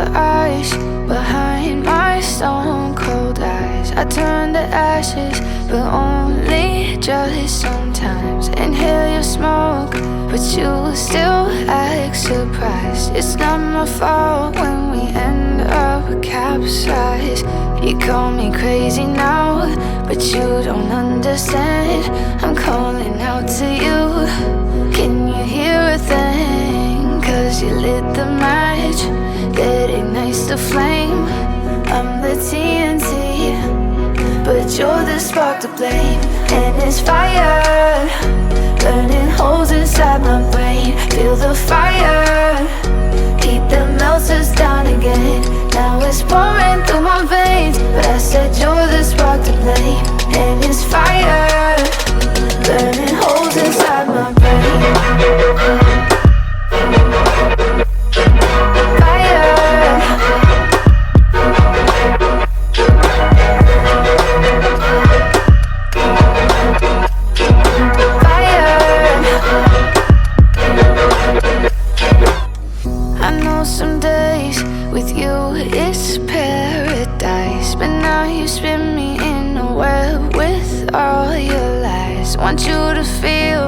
the ice behind my stone cold eyes. I turn to ashes, but only just sometimes. Inhale your smoke, but you still act surprised. It's not my fault when we end up capsized. You call me crazy now, but you don't understand. I'm calling out to you. Can you hear a thing? 'Cause you lit the match that ignites the flame. I'm the TNT, but you're the spark to blame. And it's fire, burning holes inside my brain. Feel the fire, heat that melts us down again. Now it's pouring through my veins, but I said you're the spark to blame. And it's fire, burning holes inside my brain. Some days with you it's paradise, but now you spin me in a web with all your lies. Want you to feel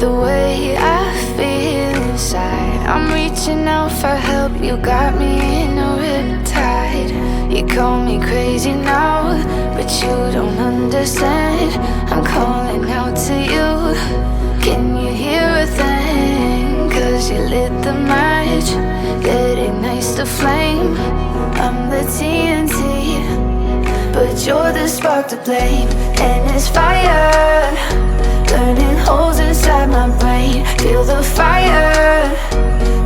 the way I feel inside. I'm reaching out for help, you got me in a riptide. You call me crazy now, but you don't understand. I'm calling out to you. Can you hear a thing? 'Cause you lit the match that ignites the flame. I'm the TNT, but you're the spark to blame. And it's fire, burning holes inside my brain. Feel the fire,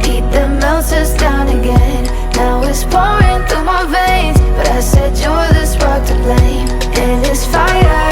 heat that melts us down again. Now it's pouring through my veins, but I said you're the spark to blame. And it's fire,